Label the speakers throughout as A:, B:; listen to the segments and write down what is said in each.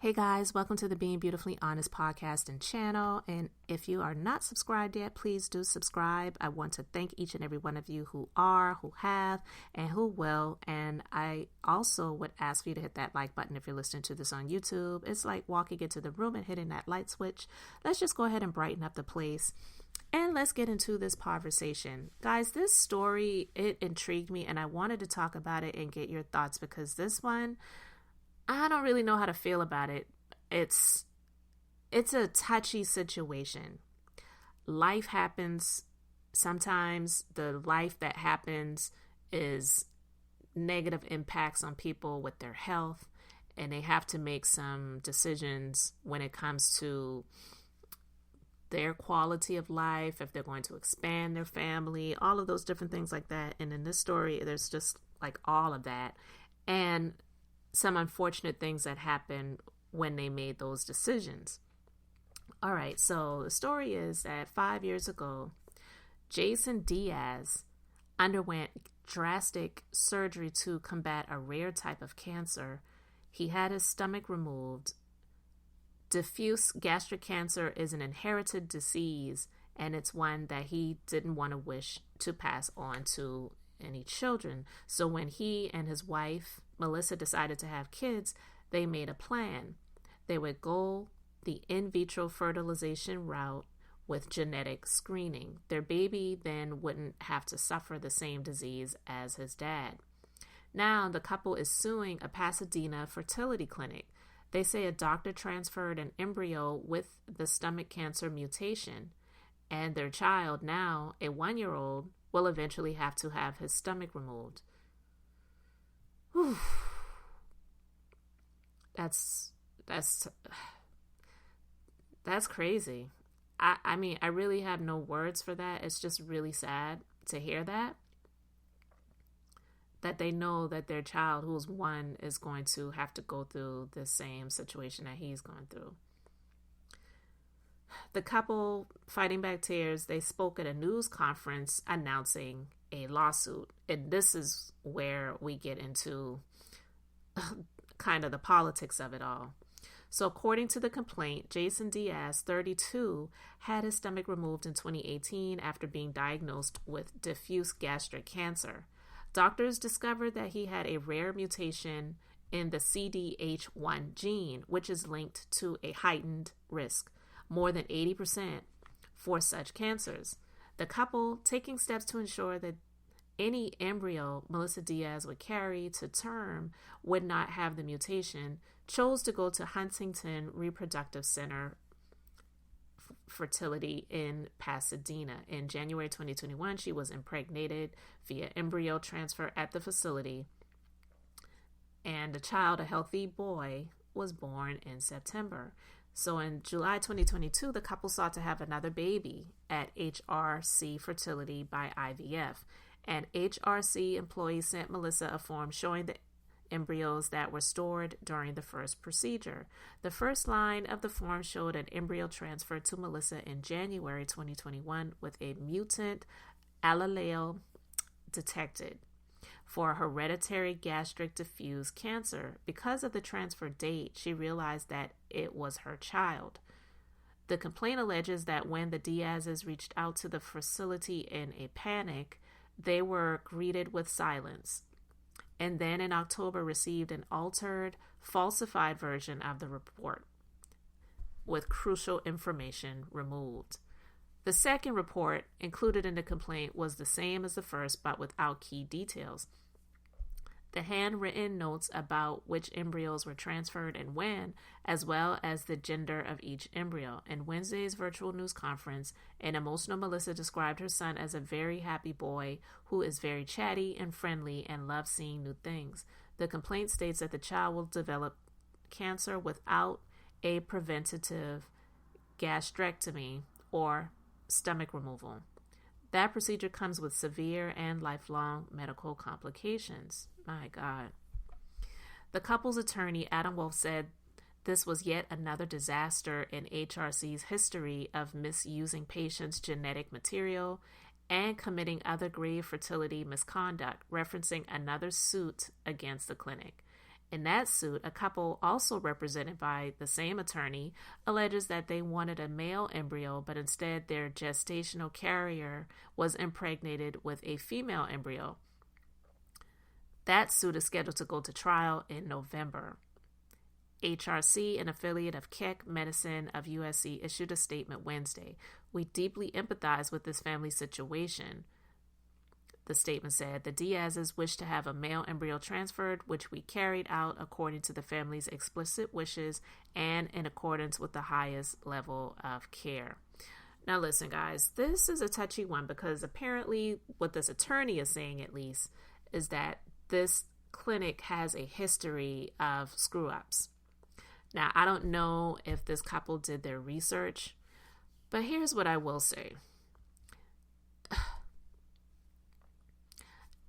A: Hey guys, welcome to the Being Beautifully Honest podcast and channel. And if you are not subscribed yet, please do subscribe. I want to thank each and every one of you who are, who have, and who will. And I also would ask for you to hit that like button if you're listening to this on YouTube. It's like walking into the room and hitting that light switch. Let's just go ahead and brighten up the place. And let's get into this conversation. Guys, this story, it intrigued me and I wanted to talk about it and get your thoughts because this one, I don't really know how to feel about it. It's a touchy situation. Life happens. Sometimes the life that happens is negative impacts on people with their health, and they have to make some decisions when it comes to their quality of life, if they're going to expand their family, all of those different things like that. And in this story, there's just like all of that. And some unfortunate things that happened when they made those decisions. All right, so the story is that 5 years ago, Jasondiaz underwent drastic surgery to combat a rare type of cancer. He had his stomach removed. Diffuse gastric cancer is an inherited disease, and it's one that he didn't want to wish to pass on to any children. So when he and his wife, Melissa, decided to have kids, they made a plan. They would go the in vitro fertilization route with genetic screening. Their baby then wouldn't have to suffer the same disease as his dad. Now the couple is suing a Pasadena fertility clinic. They say a doctor transferred an embryo with the stomach cancer mutation, and their child, now a 1-year-old, will eventually have to have his stomach removed. Whew. That's crazy. I mean, I really have no words for that. It's just really sad to hear that they know that their child, who's 1, is going to have to go through the same situation that he's going through. The couple, fighting back tears, they spoke at a news conference announcing a lawsuit. And this is where we get into kind of the politics of it all. So according to the complaint, Jasondiaz, 32, had his stomach removed in 2018 after being diagnosed with diffuse gastric cancer. Doctors discovered that he had a rare mutation in the CDH1 gene, which is linked to a heightened risk, more than 80%, for such cancers. The couple, taking steps to ensure that any embryo melissadiaz would carry to term would not have the mutation, chose to go to Huntington Reproductive Center Fertility in Pasadena. In January 2021, she was impregnated via embryo transfer at the facility, and the child, a healthy boy, was born in September. So in July 2022, the couple sought to have another baby at HRC Fertility by IVF. And HRC employees sent Melissa a form showing the embryos that were stored during the first procedure. The first line of the form showed an embryo transferred to Melissa in January 2021 with a mutant allele detected for hereditary gastric diffuse cancer. Because of the transfer date, she realized that it was her child. The complaint alleges that when the Diazes reached out to the facility in a panic, they were greeted with silence, and then in October received an altered, falsified version of the report with crucial information removed. The second report included in the complaint was the same as the first, but without key details. The handwritten notes about which embryos were transferred and when, as well as the gender of each embryo. In Wednesday's virtual news conference, an emotional Melissa described her son as a very happy boy who is very chatty and friendly and loves seeing new things. The complaint states that the child will develop cancer without a preventative gastrectomy or stomach removal. That procedure comes with severe and lifelong medical complications. My God. The couple's attorney, Adam Wolf, said this was yet another disaster in HRC's history of misusing patients' genetic material and committing other grave fertility misconduct, referencing another suit against the clinic. In that suit, a couple also represented by the same attorney alleges that they wanted a male embryo, but instead their gestational carrier was impregnated with a female embryo. That suit is scheduled to go to trial in November. HRC, an affiliate of Keck Medicine of USC, issued a statement Wednesday. We deeply empathize with this family situation. The statement said, the Diazes wish to have a male embryo transferred, which we carried out according to the family's explicit wishes and in accordance with the highest level of care. Now listen, guys, this is a touchy one because apparently what this attorney is saying, at least, is that this clinic has a history of screw-ups. Now, I don't know if this couple did their research, but here's what I will say.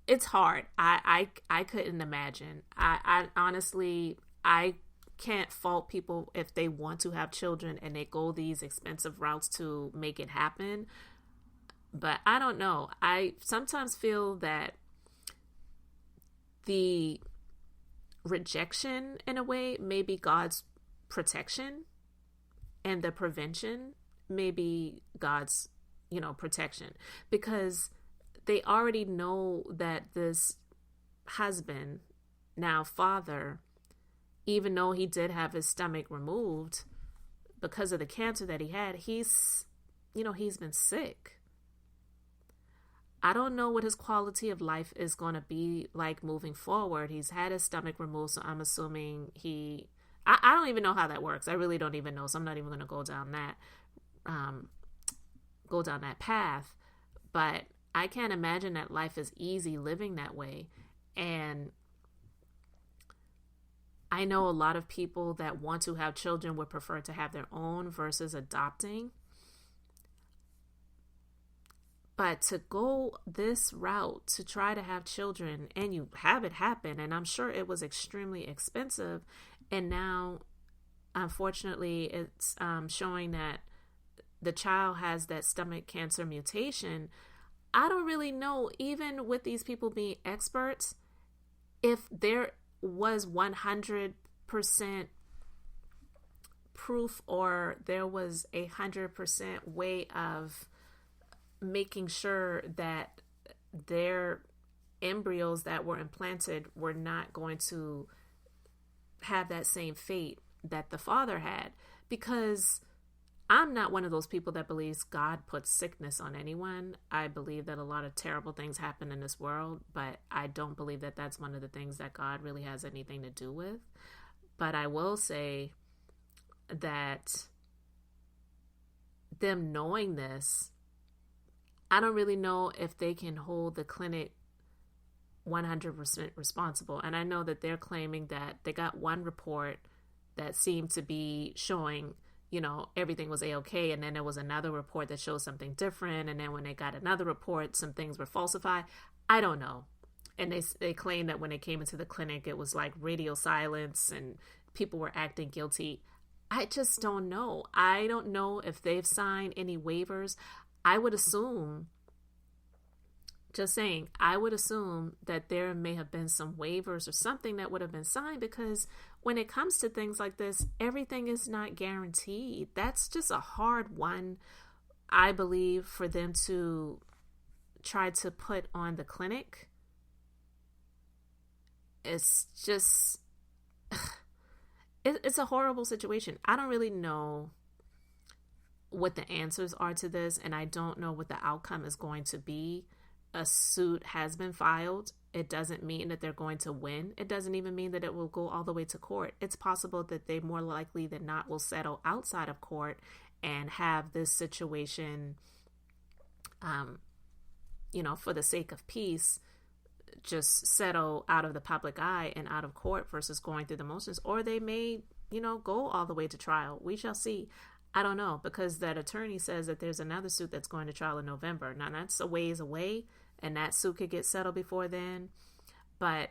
A: It's hard. I couldn't imagine. I honestly, I can't fault people if they want to have children and they go these expensive routes to make it happen. But I don't know. I sometimes feel that the rejection, in a way, may be God's protection, and the prevention may be God's, protection, because they already know that this husband, now father, even though he did have his stomach removed because of the cancer that he had, he's been sick. I don't know what his quality of life is going to be like moving forward. He's had his stomach removed, so I'm assuming I don't even know how that works. I really don't even know, so I'm not even going to go down that path. But I can't imagine that life is easy living that way. And I know a lot of people that want to have children would prefer to have their own versus adopting. But to go this route to try to have children and you have it happen, and I'm sure it was extremely expensive, and now unfortunately it's showing that the child has that stomach cancer mutation. I don't really know, even with these people being experts, if there was 100% proof or there was 100% way of making sure that their embryos that were implanted were not going to have that same fate that the father had. Because I'm not one of those people that believes God puts sickness on anyone. I believe that a lot of terrible things happen in this world, but I don't believe that that's one of the things that God really has anything to do with. But I will say that them knowing this, I don't really know if they can hold the clinic 100% responsible. And I know that they're claiming that they got one report that seemed to be showing, everything was A-okay. And then there was another report that showed something different. And then when they got another report, some things were falsified. I don't know. And they claim that when they came into the clinic, it was like radio silence and people were acting guilty. I just don't know. I don't know if they've signed any waivers. I would assume that there may have been some waivers or something that would have been signed, because when it comes to things like this, everything is not guaranteed. That's just a hard one, I believe, for them to try to put on the clinic. It's just, it's a horrible situation. I don't really know what the answers are to this, and I don't know what the outcome is going to be. A suit has been filed. It doesn't mean that they're going to win. It doesn't even mean that it will go all the way to court. It's possible that they more likely than not will settle outside of court and have this situation, for the sake of peace, just settle out of the public eye and out of court versus going through the motions. Or they may, go all the way to trial. We shall see. I don't know, because that attorney says that there's another suit that's going to trial in November. Now, that's a ways away, and that suit could get settled before then. But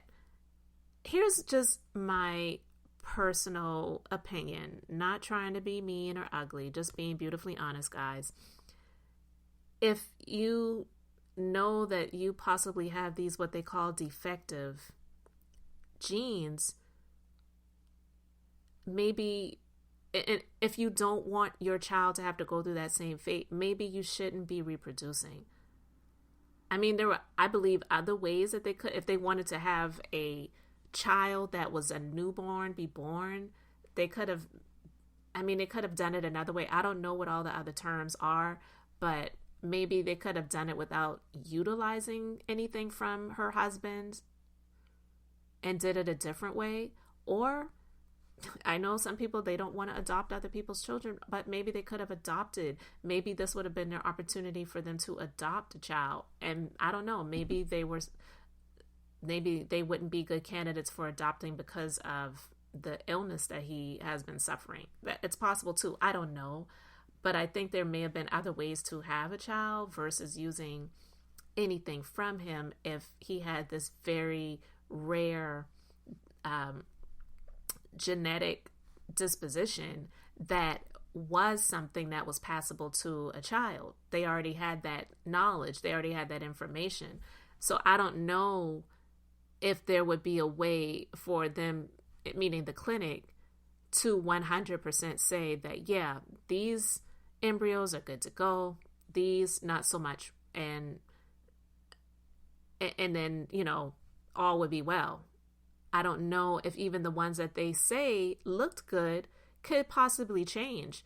A: here's just my personal opinion, not trying to be mean or ugly, just being beautifully honest, guys. If you know that you possibly have these what they call defective genes, maybe if you don't want your child to have to go through that same fate, maybe you shouldn't be reproducing. I mean, there were, I believe, other ways that they could, if they wanted to have a child that was a newborn be born, they could have, I mean, they could have done it another way. I don't know what all the other terms are, but maybe they could have done it without utilizing anything from her husband and did it a different way. Or I know some people, they don't want to adopt other people's children, but maybe they could have adopted. Maybe this would have been their opportunity for them to adopt a child. And I don't know, maybe they wouldn't be good candidates for adopting because of the illness that he has been suffering. It's possible too. I don't know. But I think there may have been other ways to have a child versus using anything from him if he had this very rare genetic disposition that was something that was passable to a child. They already had that knowledge. They already had that information. So I don't know if there would be a way for them, meaning the clinic, to 100% say that, yeah, these embryos are good to go, these not so much, and then, you know, all would be well. I don't know if even the ones that they say looked good could possibly change.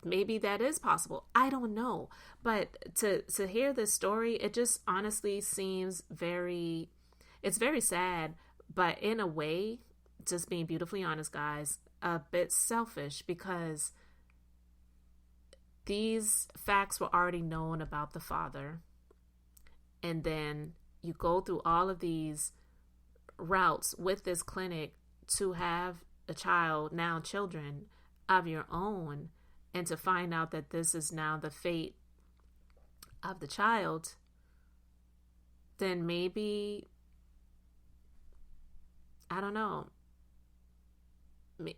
A: Maybe that is possible. I don't know. But to hear this story, it just honestly seems it's very sad, but in a way, just being beautifully honest, guys, a bit selfish, because these facts were already known about the father. And then you go through all of these routes with this clinic to have a child, now children of your own, and to find out that this is now the fate of the child, then maybe, I don't know,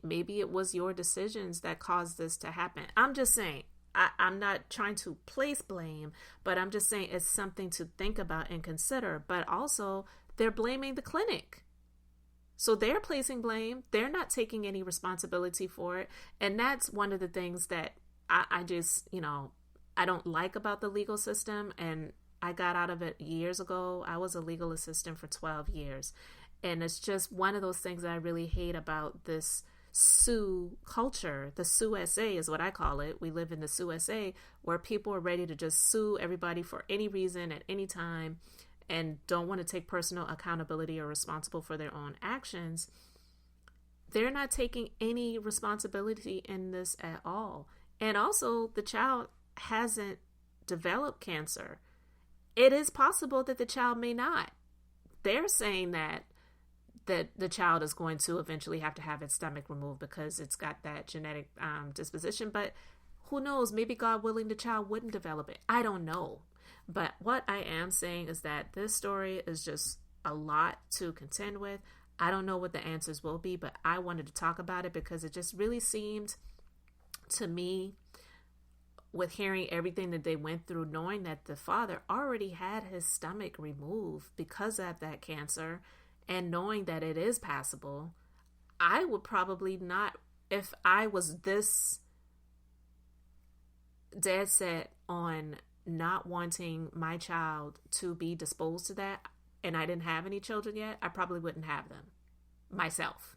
A: maybe it was your decisions that caused this to happen. I'm just saying, I'm not trying to place blame, but I'm just saying it's something to think about and consider. But also, they're blaming the clinic. So they're placing blame. They're not taking any responsibility for it. And that's one of the things that I just, you know, I don't like about the legal system. And I got out of it years ago. I was a legal assistant for 12 years. And it's just one of those things that I really hate about this sue culture. The sue SA is what I call it. We live in the sue SA, where people are ready to just sue everybody for any reason at any time and don't want to take personal accountability or responsible for their own actions. They're not taking any responsibility in this at all. And also, the child hasn't developed cancer. It is possible that the child may not. They're saying that the child is going to eventually have to have its stomach removed because it's got that genetic disposition. But who knows? Maybe, God willing, the child wouldn't develop it. I don't know. But what I am saying is that this story is just a lot to contend with. I don't know what the answers will be, but I wanted to talk about it because it just really seemed to me, with hearing everything that they went through, knowing that the father already had his stomach removed because of that cancer, and knowing that it is passable, I would probably not, if I was this dead set on not wanting my child to be disposed to that, and I didn't have any children yet, I probably wouldn't have them myself.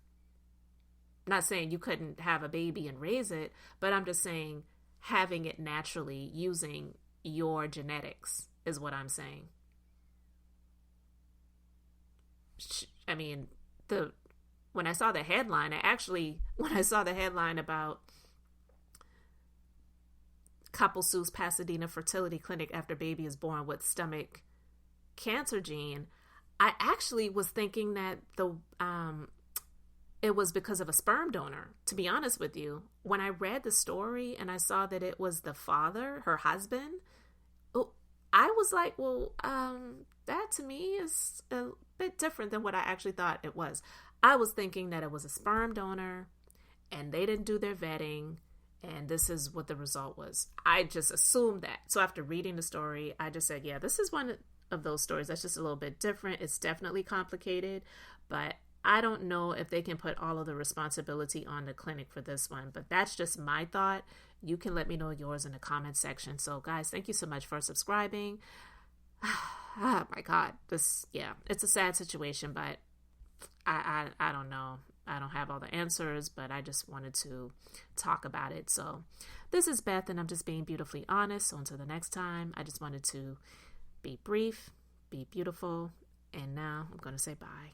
A: I'm not saying you couldn't have a baby and raise it, but I'm just saying having it naturally using your genetics is what I'm saying. I mean, when I saw the headline, when I saw the headline about couple sues Pasadena fertility clinic after baby is born with stomach cancer gene, I actually was thinking that it was because of a sperm donor, to be honest with you. When I read the story and I saw that it was the father, her husband, I was like, well, that to me is a bit different than what I actually thought it was. I was thinking that it was a sperm donor and they didn't do their vetting, and this is what the result was. I just assumed that. So after reading the story, I just said, yeah, this is one of those stories that's just a little bit different. It's definitely complicated, but I don't know if they can put all of the responsibility on the clinic for this one, but that's just my thought. You can let me know yours in the comment section. So guys, thank you so much for subscribing. Oh my God, it's a sad situation, but I don't know. I don't have all the answers, but I just wanted to talk about it. So this is Beth, and I'm just being beautifully honest. So until the next time, I just wanted to be brief, be beautiful, and now I'm going to say bye.